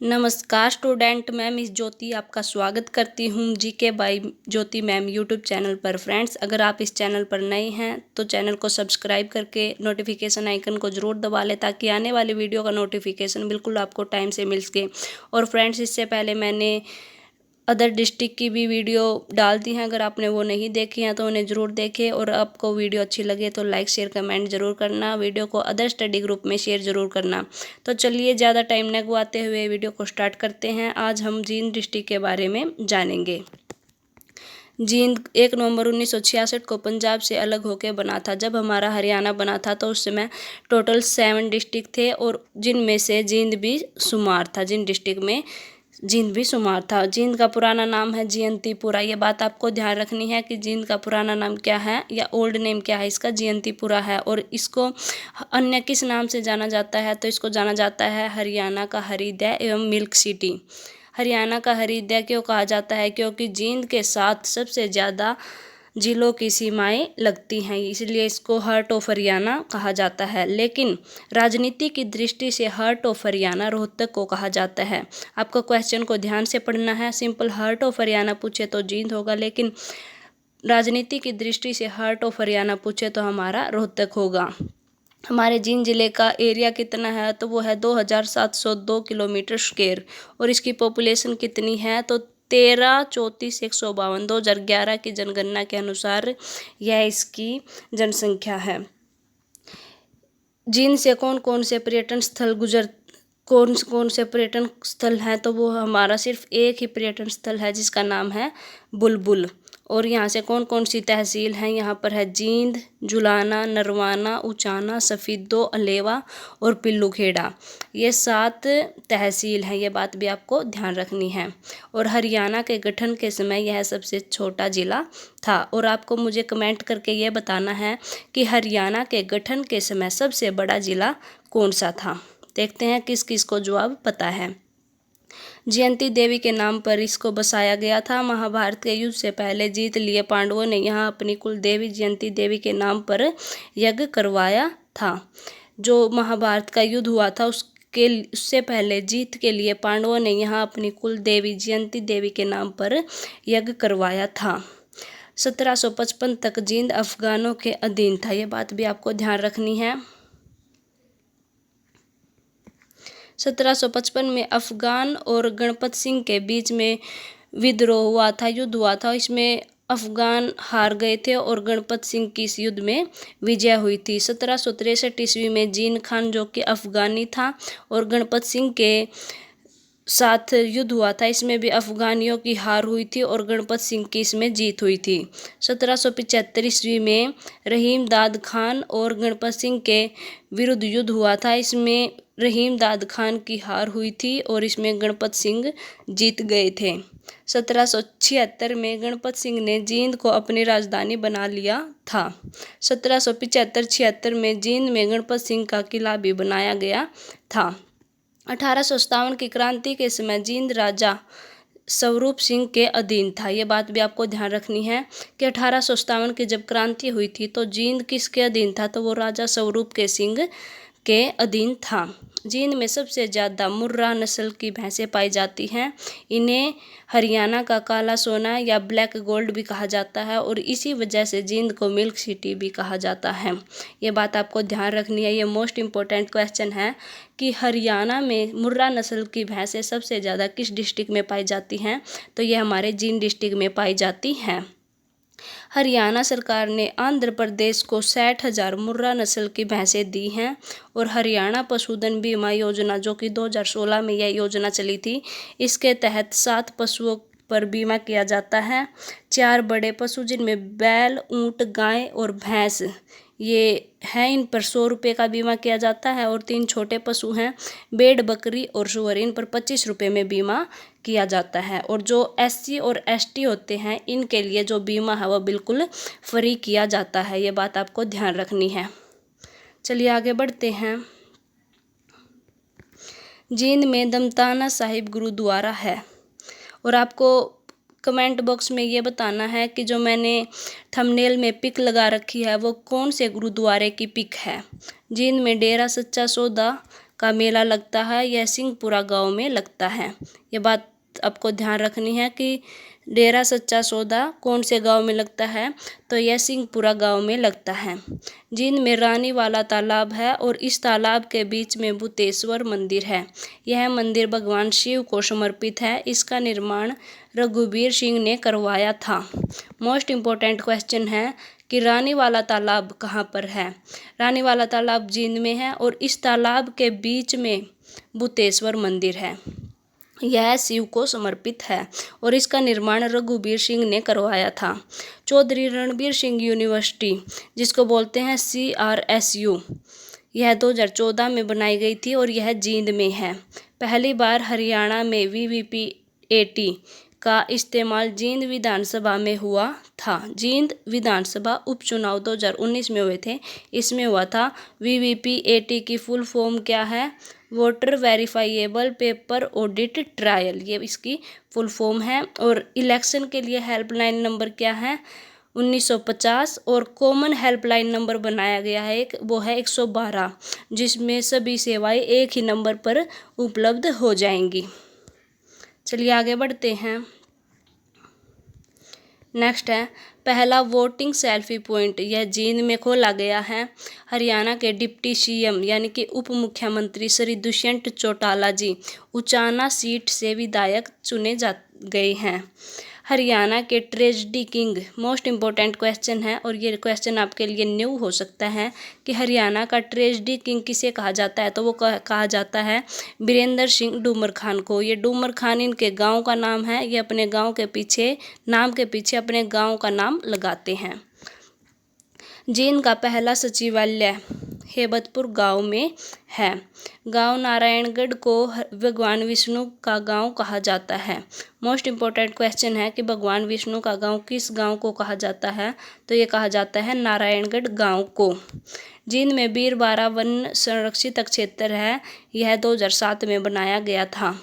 नमस्कार स्टूडेंट, मैं मिस ज्योति आपका स्वागत करती हूँ GK by Jyoti ma'am YouTube channel पर। फ्रेंड्स, अगर आप इस चैनल पर नए हैं तो चैनल को सब्सक्राइब करके नोटिफिकेशन आइकन को ज़रूर दबा लें ताकि आने वाली वीडियो का नोटिफिकेशन बिल्कुल आपको टाइम से मिल सके। और फ्रेंड्स, इससे पहले मैंने अदर डिस्ट्रिक्ट की भी वीडियो डाल दी हैं, अगर आपने वो नहीं देखी हैं तो उन्हें ज़रूर देखें। और आपको वीडियो अच्छी लगे तो लाइक शेयर कमेंट ज़रूर करना, वीडियो को अदर स्टडी ग्रुप में शेयर ज़रूर करना। तो चलिए ज़्यादा टाइम न गवाते हुए वीडियो को स्टार्ट करते हैं। आज हम जींद डिस्ट्रिक्ट के बारे में जानेंगे। जींद 1 नवंबर 1966 को पंजाब से अलग होकर बना था। जब हमारा हरियाणा बना था तो उस समय टोटल 7 डिस्ट्रिक्ट थे और जिनमें से जींद भी शुमार था। जिन डिस्ट्रिक्ट में जींद भी शुमार था। जींद का पुराना नाम है जयंतीपुरा। ये बात आपको ध्यान रखनी है कि जींद का पुराना नाम क्या है या ओल्ड नेम क्या है इसका, जयंतीपुरा है। और इसको अन्य किस नाम से जाना जाता है तो इसको जाना जाता है हरियाणा का हृदय एवं मिल्क सिटी। हरियाणा का हृदय क्यों कहा जाता है? क्योंकि जींद के साथ सबसे ज़्यादा जिलों की सीमाएं लगती हैं, इसलिए इसको हार्ट ऑफ हरियाणा कहा जाता है। लेकिन राजनीति की दृष्टि से हार्ट ऑफ हरियाणा रोहतक को कहा जाता है। आपको क्वेश्चन को ध्यान से पढ़ना है। सिंपल हार्ट ऑफ हरियाणा पूछे तो जींद होगा, लेकिन राजनीति की दृष्टि से हार्ट ऑफ हरियाणा पूछे तो हमारा रोहतक होगा। हमारे जींद जिले का एरिया कितना है तो वो है 2702 किलोमीटर स्क्वायर। और इसकी पॉपुलेशन कितनी है तो 13,34,152। 2011 की जनगणना के अनुसार यह इसकी जनसंख्या है। जींद से कौन कौन से पर्यटन स्थल हैं तो वो हमारा सिर्फ एक ही पर्यटन स्थल है जिसका नाम है बुलबुल। और यहाँ से कौन कौन सी तहसील हैं, यहाँ पर है जींद, जुलाना, नरवाना, उचाना, सफीदो, अलेवा और पिल्लूखेड़ा। ये 7 तहसील हैं, ये बात भी आपको ध्यान रखनी है। और हरियाणा के गठन के समय यह सबसे छोटा ज़िला था। और आपको मुझे कमेंट करके ये बताना है कि हरियाणा के गठन के समय सबसे बड़ा ज़िला कौन सा था। देखते हैं किस किस को जवाब पता है। जयंती देवी के नाम पर इसको बसाया गया था। महाभारत के युद्ध से पहले जीत लिए पांडवों ने यहाँ अपनी कुल देवी जयंती देवी के नाम पर यज्ञ करवाया था। जो महाभारत का युद्ध हुआ था उससे पहले जीत के लिए पांडवों ने यहाँ अपनी कुल देवी जयंती देवी के नाम पर यज्ञ करवाया था। 1755 तक जींद अफगानों के अधीन था। ये बात भी आपको ध्यान रखनी है। 1755 में अफगान और गणपत सिंह के बीच में विद्रोह हुआ था, युद्ध हुआ था। इसमें अफगान हार गए थे और गणपत सिंह की इस युद्ध में विजय हुई थी। 1763 ईस्वी में जीन खान जो कि अफगानी था और गणपत सिंह के साथ युद्ध हुआ था, इसमें भी अफगानियों की हार हुई थी और गणपत सिंह की इसमें जीत हुई थी। 1775 ईस्वी में रहीम दाद खान और गणपत सिंह के विरुद्ध युद्ध हुआ था। इसमें रहीम दाद खान की हार हुई थी और इसमें गणपत सिंह जीत गए थे। 1776 में गणपत सिंह ने जींद को अपनी राजधानी बना लिया था। 1775-76 में जींद में गणपत सिंह का किला भी बनाया गया था। 1857 की क्रांति के समय जींद राजा स्वरूप सिंह के अधीन था। ये बात भी आपको ध्यान रखनी है कि 1857 की जब क्रांति हुई थी तो जींद किसके अधीन था तो वो राजा स्वरूप के सिंह के अधीन था। जींद में सबसे ज़्यादा मुर्रा नस्ल की भैंसें पाई जाती हैं। इन्हें हरियाणा का काला सोना या ब्लैक गोल्ड भी कहा जाता है और इसी वजह से जींद को मिल्क सिटी भी कहा जाता है। ये बात आपको ध्यान रखनी है। ये मोस्ट इम्पोर्टेंट क्वेश्चन है कि हरियाणा में मुर्रा नस्ल की भैंसें सबसे ज़्यादा किस डिस्ट्रिक्ट में पाई जाती हैं तो ये हमारे जींद डिस्ट्रिक्ट में पाई जाती हैं। हरियाणा सरकार ने आंध्र प्रदेश को 60,000 मुर्रा नस्ल की भैंसें दी हैं। और हरियाणा पशुधन बीमा योजना जो कि 2016 में यह योजना चली थी, इसके तहत 7 पशुओं पर बीमा किया जाता है। 4 बड़े पशु जिनमें बैल, ऊंट, गाय और भैंस ये हैं, इन पर 100 रुपये का बीमा किया जाता है। और 3 छोटे पशु हैं, भेड़, बकरी और सूअर, इन पर 25 रुपये में बीमा किया जाता है। और जो SC और ST होते हैं इनके लिए जो बीमा है वह बिल्कुल फ्री किया जाता है। ये बात आपको ध्यान रखनी है। चलिए आगे बढ़ते हैं। जींद में दमताना साहिब गुरुद्वारा है। और आपको कमेंट बॉक्स में ये बताना है कि जो मैंने थंबनेल में पिक लगा रखी है वो कौन से गुरुद्वारे की पिक है। जींद में डेरा सच्चा सौदा का मेला लगता है, यह सिंहपुरा गांव में लगता है। ये बात आपको ध्यान रखनी है कि डेरा सच्चा सौदा कौन से गांव में लगता है, तो यह सिंहपुरा गांव में लगता है। जींद में रानी वाला तालाब है और इस तालाब के बीच में भूतेश्वर मंदिर है। यह मंदिर भगवान शिव को समर्पित है। इसका निर्माण रघुबीर सिंह ने करवाया था। मोस्ट इम्पोर्टेंट क्वेश्चन है कि रानी वाला तालाब कहाँ पर है। रानी वाला तालाब जींद में है और इस तालाब के बीच में भूतेश्वर मंदिर है। यह शिव को समर्पित है और इसका निर्माण रघुबीर सिंह ने करवाया था। चौधरी रणबीर सिंह यूनिवर्सिटी, जिसको बोलते हैं CRSU, यह 2014 में बनाई गई थी और यह जींद में है। पहली बार हरियाणा में VVPAT का इस्तेमाल जींद विधानसभा में हुआ था। जींद विधानसभा उपचुनाव 2019 में हुए थे। इसमें हुआ था। VVPAT की फुल फॉर्म क्या है? Voter verifiable paper audit trial, ये इसकी फुल फॉर्म है। और इलेक्शन के लिए हेल्पलाइन नंबर क्या है? 1950। और कॉमन हेल्पलाइन नंबर बनाया गया है एक, वो है 112, जिसमें सभी सेवाएं एक ही नंबर पर उपलब्ध हो जाएंगी। चलिए आगे बढ़ते हैं। नेक्स्ट है पहला वोटिंग सेल्फी पॉइंट, यह जींद में खोला गया है। हरियाणा के डिप्टी CM यानी कि उप मुख्यमंत्री श्री दुष्यंत चौटाला जी उचाना सीट से विधायक चुने गए हैं। हरियाणा के tragedy king, most important question है और ये क्वेश्चन आपके लिए न्यू हो सकता है कि हरियाणा का ट्रेजडी किंग किसे कहा जाता है, तो वो कहा जाता है बीरेंद्र सिंह डूमर खान को। ये डूमर खान इनके गांव का नाम है। ये अपने गांव के पीछे, नाम के पीछे अपने गांव का नाम लगाते हैं। जींद का पहला सचिवालय हेबतपुर गांव में है। गांव नारायणगढ़ को भगवान विष्णु का गांव कहा जाता है। मोस्ट इम्पोर्टेंट क्वेश्चन है कि भगवान विष्णु का गांव किस गांव को कहा जाता है, तो ये कहा जाता है नारायणगढ़ गांव को। जींद में बीरबारा वन संरक्षित क्षेत्र है। यह 2007 में बनाया गया था।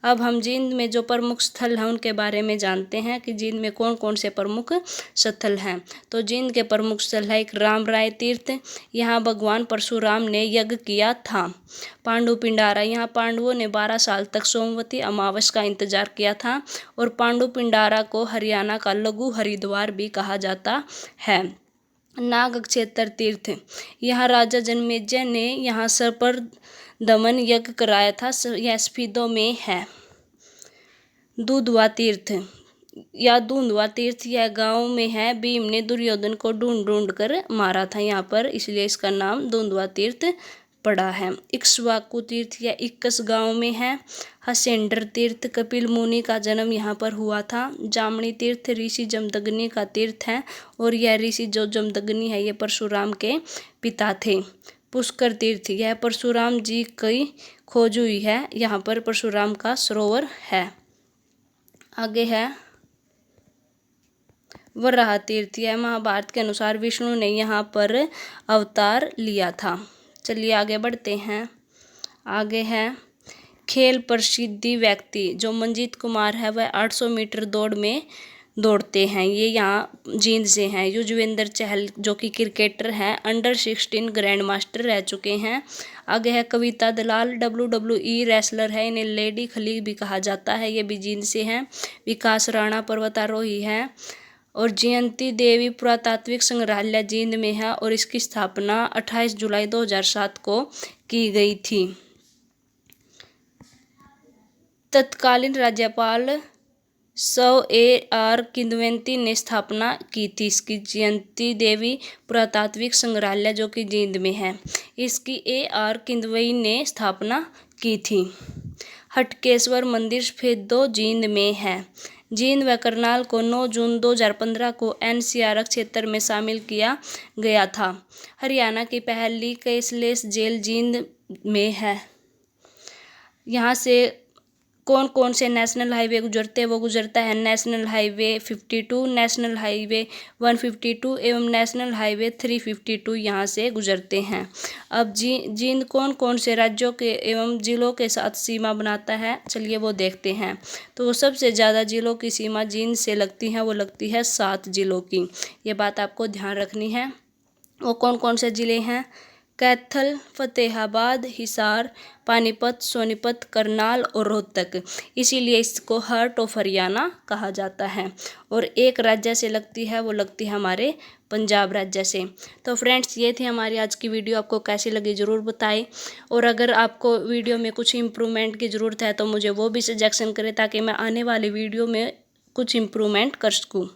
अब हम जींद में जो प्रमुख स्थल हैं उनके बारे में जानते हैं कि जींद में कौन कौन से प्रमुख स्थल हैं। तो जींद के प्रमुख स्थल है एक रामराय तीर्थ, यहाँ भगवान परशुराम ने यज्ञ किया था। पांडु पिंडारा, यहाँ पांडवों ने 12 साल तक सोमवती अमावस का इंतजार किया था और पांडु पिंडारा को हरियाणा का लघु हरिद्वार भी कहा जाता है। नाग क्षेत्र तीर्थ, यहाँ राजा जन्मेजय ने यहाँ सर्पर दमन यज्ञ कराया था। यह स्फीदों में है। दूधवा तीर्थ या दूंधवा तीर्थ, यह गांव में है। भीम ने दुर्योधन को ढूंढ कर मारा था यहाँ पर, इसलिए इसका नाम दूंधवा तीर्थ पड़ा है। इक्ष्वाकु तीर्थ या इक्कस गांव में है। हसेंडर तीर्थ, कपिल मुनि का जन्म यहाँ पर हुआ था। जामनी तीर्थ ऋषि जमदग्नि का तीर्थ है और यह ऋषि जो जमदग्नि है ये परशुराम के पिता थे। पुष्कर तीर्थ, यह परशुराम जी की खोज हुई है। यहाँ पर परशुराम का सरोवर है। आगे है वराह तीर्थ, यह महाभारत के अनुसार विष्णु ने यहाँ पर अवतार लिया था। चलिए आगे बढ़ते हैं। आगे है खेल प्रसिद्धि व्यक्ति, जो मंजीत कुमार है वह 800 मीटर दौड़ में दौड़ते हैं। ये यहाँ जींद से हैं। युजवेंद्र चहल जो कि क्रिकेटर हैं, अंडर-16 ग्रैंड मास्टर रह चुके हैं। आगे है कविता दलाल, WWE रेसलर है। इन्हें लेडी खली भी कहा जाता है, ये भी जींद से हैं। विकास राणा पर्वतारोही है। और जयंती देवी पुरातात्विक संग्रहालय जींद में है और इसकी स्थापना 28 जुलाई 2007 को की गई थी। तत्कालीन राज्यपाल AR किदवंती ने स्थापना की थी इसकी। जयंती देवी पुरातात्विक संग्रहालय जो कि जींद में है, इसकी AR किदवई ने स्थापना की थी। हटकेश्वर मंदिर सफेदो जींद में है। जींद व करनाल को 9 जून 2015 को NCR क्षेत्र में शामिल किया गया था। हरियाणा की पहली कैशलेस जेल जींद में है। यहाँ से कौन कौन से नेशनल हाईवे गुजरते हैं, वो गुजरता है नेशनल हाईवे 52, नेशनल हाईवे 152 एवं नेशनल हाईवे 352 यहाँ से गुजरते हैं। अब जींद कौन कौन से राज्यों के एवं जिलों के साथ सीमा बनाता है, चलिए वो देखते हैं। तो सबसे ज़्यादा जिलों की सीमा जींद से लगती है, वो लगती है 7 जिलों की। ये बात आपको ध्यान रखनी है। वो कौन कौन से ज़िले हैं? कैथल, फतेहाबाद, हिसार, पानीपत, सोनीपत, करनाल और रोहतक। इसीलिए इसको हार्ट ऑफ हरियाणा कहा जाता है। और एक राज्य से लगती है, वो लगती है हमारे पंजाब राज्य से। तो फ्रेंड्स, ये थी हमारी आज की वीडियो। आपको कैसी लगी ज़रूर बताएं। और अगर आपको वीडियो में कुछ इम्प्रूवमेंट की ज़रूरत है तो मुझे वो भी सजेशन करें, ताकि मैं आने वाली वीडियो में कुछ इम्प्रूवमेंट कर सकूँ।